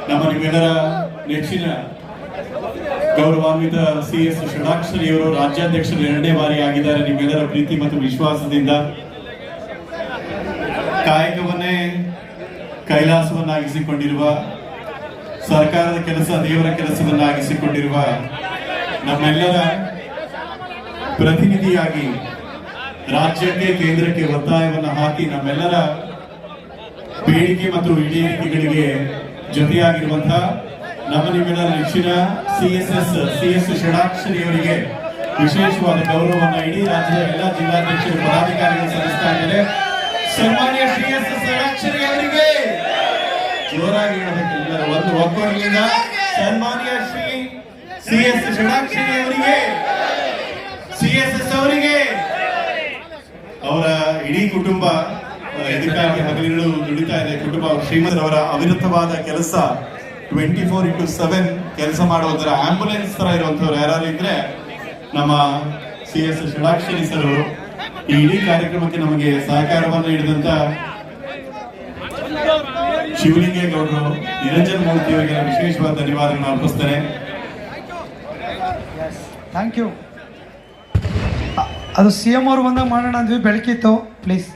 ನಮ್ಮ ನಿಮ್ಮೆಲ್ಲರ ನೆಚ್ಚಿನ ಗೌರವಾನ್ವಿತ CS ಷಡಾಕ್ಷರಿಯವರು ರಾಜ್ಯಾಧ್ಯಕ್ಷರು 2ನೇ ಬಾರಿ ಆಗಿದ್ದಾರೆ. ನಿಮ್ಮೆಲ್ಲರ ಪ್ರೀತಿ ಮತ್ತು ವಿಶ್ವಾಸದಿಂದ ಕಾಯಕವನ್ನೇ ಕೈಲಾಸವನ್ನಾಗಿಸಿಕೊಂಡಿರುವ, ಸರ್ಕಾರದ ಕೆಲಸ ದೇವರ ಕೆಲಸವನ್ನಾಗಿಸಿಕೊಂಡಿರುವ ನಮ್ಮೆಲ್ಲರ ಪ್ರತಿನಿಧಿಯಾಗಿ ರಾಜ್ಯಕ್ಕೆ ಕೇಂದ್ರಕ್ಕೆ ಒತ್ತಾಯವನ್ನು ಹಾಕಿ ನಮ್ಮೆಲ್ಲರ ಬೇಡಿಕೆ ಮತ್ತು ಈಡೇರಿಕೆಗಳಿಗೆ ಜೊತೆಯಾಗಿರುವಂತಹ ನಮ್ಮ ನಿಮ್ಮೆಲ್ಲರ ನೆಚ್ಚಿನ CS ಷಡಾಕ್ಷರಿ ಅವರಿಗೆ ವಿಶೇಷವಾದ ಗೌರವವನ್ನು ಇಡೀ ರಾಜ್ಯದ ಎಲ್ಲ ಜಿಲ್ಲಾಧ್ಯಕ್ಷರು ಪದಾಧಿಕಾರಿಗಳು ಸಲ್ಲಿಸ್ತಾ ಇದ್ದಾರೆ. ಸನ್ಮಾನ್ಯ CS ಷಡಾಕ್ಷರಿ ಅವರಿಗೆ ಜೋರಾಗಿ ಹೇಳಬೇಕೆಲ್ಲರ ಒಂದು ಒಕ್ಕೊರಲಿಂದ ಸನ್ಮಾನ್ಯ ಶ್ರೀ CS ಷಡಾಕ್ಷರಿ ಅವರಿಗೆ, CSS ಅವರಿಗೆ, ಅವರ ಇಡೀ ಕುಟುಂಬ ಇದಕ್ಕಾಗಿ ಹಗಲಿರುಳು ದುಡಿತಾ ಇದೆ. ಕುಟುಂಬ ಶ್ರೀಮಂತರವರ ಅವಿರತವಾದ ಕೆಲಸ 24x7 ಕೆಲಸ ಮಾಡೋದರ ಆಂಬುಲೆನ್ಸ್ ತರ ಇರುವಂತವ್ರು ಯಾರು ಇದ್ರೆ ನಮ್ಮ CS ಷಡಾಕ್ಷರಿ ಸರ್ ಅವರು. ಈ ಇಡೀ ಕಾರ್ಯಕ್ರಮಕ್ಕೆ ನಮಗೆ ಸಹಕಾರವನ್ನು ನೀಡಿದಂತ ಶಿವಲಿಂಗೇಗೌಡರು, ನಿರಂಜನ್ ಮೂರ್ತಿ ಅವರಿಗೆ ವಿಶೇಷವಾದ ಧನ್ಯವಾದಗಳನ್ನು ಅರ್ಪಿಸ್ತೇನೆ. Thank you. ಅದು CM ಅವರು ಬಂದಾಗ ಮಾಡೋಣ ಅಂದ್ವಿ, ಬೆಳಕಿತ್ತು. Please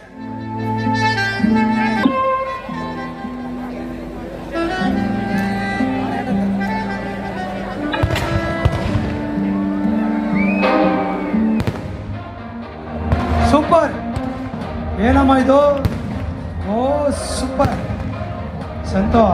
super. ಏನಮ್ಮ ಇದು? ಓ ಸೂಪರ್ ಸಂತೋ.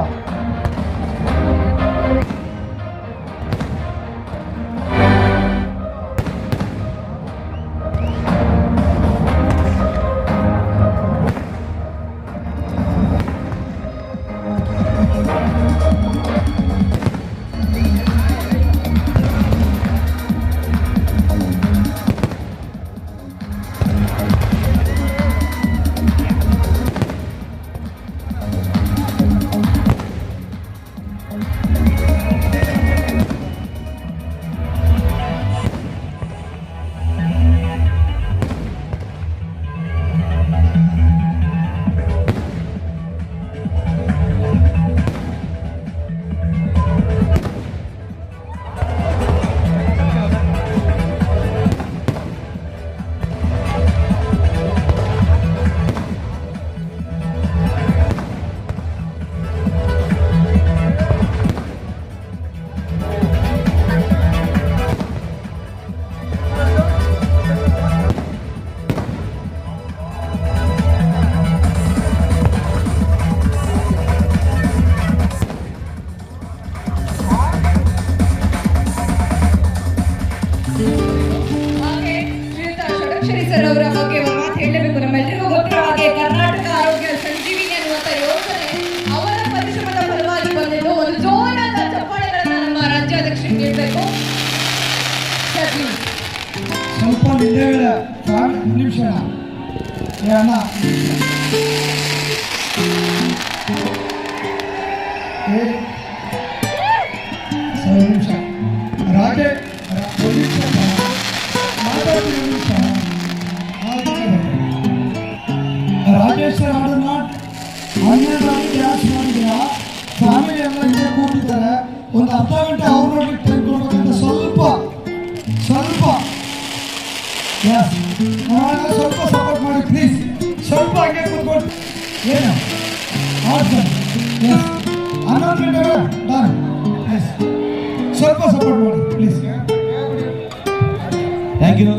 ಸ್ವಲ್ಪ ನಿಮಿಷ ರಾಜೇಶ್ ಹಾಡನ್ನ 12 ಡ್ಯಾನ್ಸ್ ಮಾಡಿದ್ದೀರಾ. ಫ್ಯಾಮಿಲಿ ಎಲ್ಲ ಇಲ್ಲೇ ಕೂತಿದ್ದಾರೆ. ಒಂದು ಅರ್ಧ ಗಂಟೆ ಅವ್ರು ನೋಡಿ ತೆಗೆದುಕೊಳ್ಬೇಕಂತ ಸ್ವಲ್ಪ ಸಪೋರ್ಟ್ ಮಾಡಿ ಪ್ಲೀಸ್. ಸ್ವಲ್ಪ ಹಾಗೆ ಕೂತ್ಕೊಂಡು ಏನು ಎಸ್ 11 ಗಂಟೆಗೆ ಡನ್. ಎಸ್ ಸ್ವಲ್ಪ ಸಪೋರ್ಟ್ ಮಾಡಿ ಪ್ಲೀಸ್. Thank you.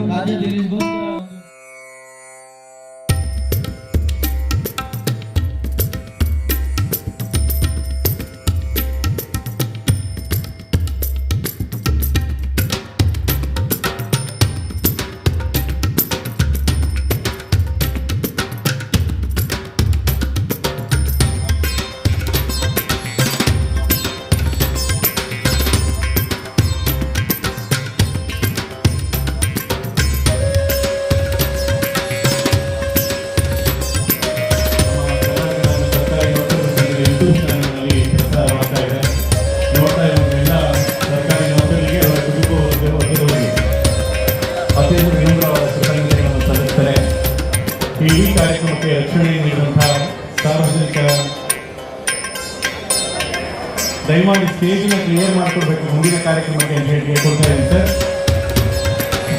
ದಯಮಾಡಿ ಸ್ಟೇಜ್ನ ಕ್ಲಿಯರ್ ಮಾಡ್ಕೊಡ್ಬೇಕು ಮುಂದಿನ ಕಾರ್ಯಕ್ರಮಕ್ಕೆ ಅಂತ ಹೇಳಿ ಕೊಡ್ತಾ ಇದ್ದೀನಿ ಸರ್.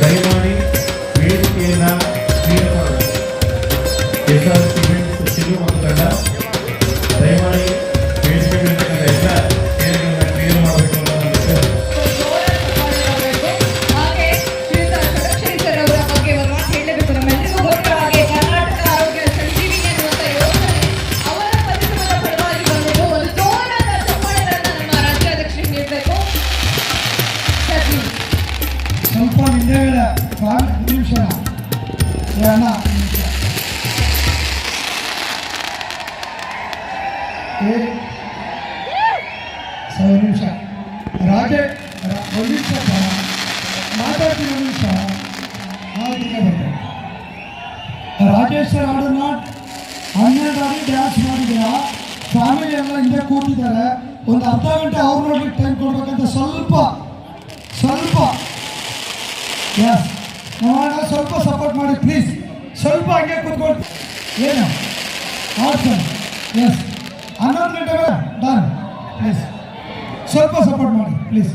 ದಯಮಾಡಿ ವೇದಿಕೆಯನ್ನ ಕ್ಲಿಯರ್ ಮಾಡಬೇಕು. ಎಸ್ಆರ್ ಸಿಮೆಂಟ್ಸ್ ಸಿಲು ಮತ್ತು ತಂಡ ದಯಮಾಡಿ ವೇದಿಕೆಗಳಿರ್ತಕ್ಕಂಥ ಎಲ್ಲ ಚೇರ್ಗಳನ್ನ ಕ್ಲಿಯರ್ ಮಾಡಬೇಕು ಅಂತ ನಾನು ಸರ್. ಹಾಗೆ ಶ್ರೀಯುತ ಷಡಕ್ಷರಿ ಸರ್ ಅವರ ಬಗ್ಗೆ ಒಂದು ಮಾತು ಹೇಳಬೇಕು. ನಮ್ಮೆಲ್ಲರಿಗೂ ಗೊತ್ತಿರೋ ಹಾಗೆ ಕರ್ನಾಟಕ ಆರೋಗ್ಯ ಸಂಜೀವಿನಿ ಅನ್ನುವಂಥ ಯೋಜನೆ ಅವರ ಪರಿಶ್ರಮದ ಫಲವಾಗಿ ಬಂದಿದ್ದು. ಒಂದು ಜೋರಾದ ಚಪ್ಪಾಳೆಗಳನ್ನ ನಮ್ಮ ರಾಜ್ಯಾಧ್ಯಕ್ಷರಿಗೆ ನೀಡಬೇಕು. Sir please. ಸ್ವಲ್ಪ ಹಿಂದೆಗಡೆ ನಿಮಿಷ ಅಣ್ಣ ಒಂದು ನಿಮಿಷ ಒಂದು ನಿಮಿಷ ಮಾತಾಡ್ತೀನಿ. ಒಂದು ನಿಮಿಷ ಬರ್ತೇನೆ. ರಾಜೇಶ್ ಸರ್ ಹಾಡನ್ನ 12 ಬಾರಿ ಡ್ಯಾನ್ಸ್ ಮಾಡಿದ್ದೀರಾ. ಫ್ಯಾಮಿಲಿ ಎಲ್ಲ ಹಿಂದೆ ಕೂತಿದ್ದಾರೆ. ಒಂದು ಅರ್ಧ ಗಂಟೆ ಅವ್ರು ನೋಡ್ಲಿಕ್ಕೆ ಟೈಮ್ ಕೊಡ್ಬೇಕಂತ ಸ್ವಲ್ಪ ಎಸ್ ನೋಡೋಣ. ಸ್ವಲ್ಪ ಸಪೋರ್ಟ್ ಮಾಡಿ ಪ್ಲೀಸ್. ಸ್ವಲ್ಪ ಹಂಗೆ ಕೂತ್ಕೊಂಡು ಏನು ಆಡ್ಸನ್ ಎಸ್ 11 ಗಂಟೆ ಡನ್ ಪ್ಲೀಸ್. ಸ್ವಲ್ಪ ಸಪೋರ್ಟ್ ಮಾಡಿ ಪ್ಲೀಸ್.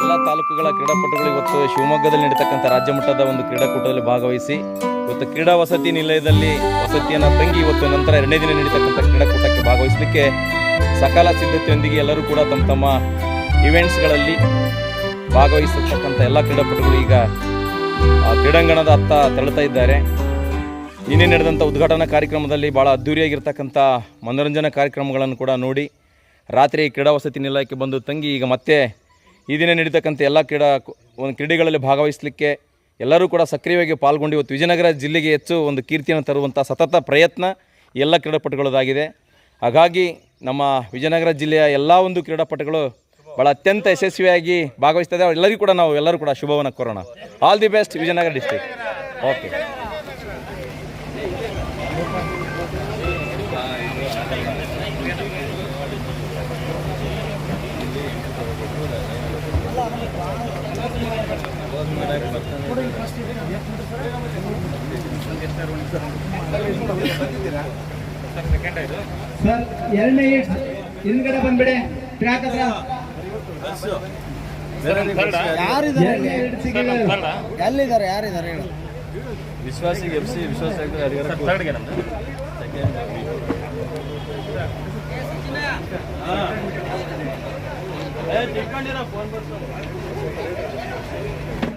ಎಲ್ಲ ತಾಲೂಕುಗಳ ಕ್ರೀಡಾಪಟುಗಳು ಇವತ್ತು ಶಿವಮೊಗ್ಗದಲ್ಲಿ ನಡೀತಕ್ಕಂಥ ರಾಜ್ಯ ಮಟ್ಟದ ಒಂದು ಕ್ರೀಡಾಕೂಟದಲ್ಲಿ ಭಾಗವಹಿಸಿ ಇವತ್ತು ಕ್ರೀಡಾ ವಸತಿ ನಿಲಯದಲ್ಲಿ ವಸತಿಯನ್ನು ತಂಗಿ ಇವತ್ತು ನಂತರ 2ನೇ ದಿನ ನಡೀತಕ್ಕಂಥ ಕ್ರೀಡಾಕೂಟಕ್ಕೆ ಭಾಗವಹಿಸಲಿಕ್ಕೆ ಸಕಾಲ ಸಿದ್ಧತೆಯೊಂದಿಗೆ ಎಲ್ಲರೂ ಕೂಡ ತಮ್ಮ ತಮ್ಮ ಇವೆಂಟ್ಸ್ಗಳಲ್ಲಿ ಭಾಗವಹಿಸತಕ್ಕಂಥ ಎಲ್ಲ ಕ್ರೀಡಾಪಟುಗಳು ಈಗ ಕ್ರೀಡಾಂಗಣದ ಅತ್ತ ತೆರಳುತ್ತಾ ಇದ್ದಾರೆ. ನಿನ್ನೆ ನಡೆದಂಥ ಉದ್ಘಾಟನಾ ಕಾರ್ಯಕ್ರಮದಲ್ಲಿ ಭಾಳ ಅದ್ಧೂರಿಯಾಗಿರ್ತಕ್ಕಂಥ ಮನೋರಂಜನಾ ಕಾರ್ಯಕ್ರಮಗಳನ್ನು ಕೂಡ ನೋಡಿ ರಾತ್ರಿ ಕ್ರೀಡಾ ವಸತಿ ನಿಲಯಕ್ಕೆ ಬಂದು ತಂಗಿ ಈಗ ಮತ್ತೆ ಈ ದಿನ ನಡೀತಕ್ಕಂಥ ಎಲ್ಲ ಕ್ರೀಡೆಗಳಲ್ಲಿ ಭಾಗವಹಿಸಲಿಕ್ಕೆ ಎಲ್ಲರೂ ಕೂಡ ಸಕ್ರಿಯವಾಗಿ ಪಾಲ್ಗೊಂಡು ಇವತ್ತು ವಿಜಯನಗರ ಜಿಲ್ಲೆಗೆ ಹೆಚ್ಚು ಒಂದು ಕೀರ್ತಿಯನ್ನು ತರುವಂಥ ಸತತ ಪ್ರಯತ್ನ ಎಲ್ಲ ಕ್ರೀಡಾಪಟುಗಳದಾಗಿದೆ. ಹಾಗಾಗಿ ನಮ್ಮ ವಿಜಯನಗರ ಜಿಲ್ಲೆಯ ಎಲ್ಲ ಒಂದು ಕ್ರೀಡಾಪಟುಗಳು ಭಾಳ ಅತ್ಯಂತ ಯಶಸ್ವಿಯಾಗಿ ಭಾಗವಹಿಸ್ತಾ ಇದ್ದಾರೆ. ಎಲ್ಲರೂ ಕೂಡ ಶುಭವನ್ನು ಕೋರೋಣ. All the best Vijayanagara district. Okay. Sir 2ನೇ ಹಿಂದ್ಗಡೆ ಬಂದ್ಬಿಡಿ. ಟ್ರ್ಯಾಕ್ ಹತ್ರ ಎಲ್ಲಿದ್ದಾರೆ ಯಾರಿದ್ದಾರೆ ಹೇಳು. ವಿಶ್ವಾಸಿಗೆ FC ವಿಶ್ವಾಸ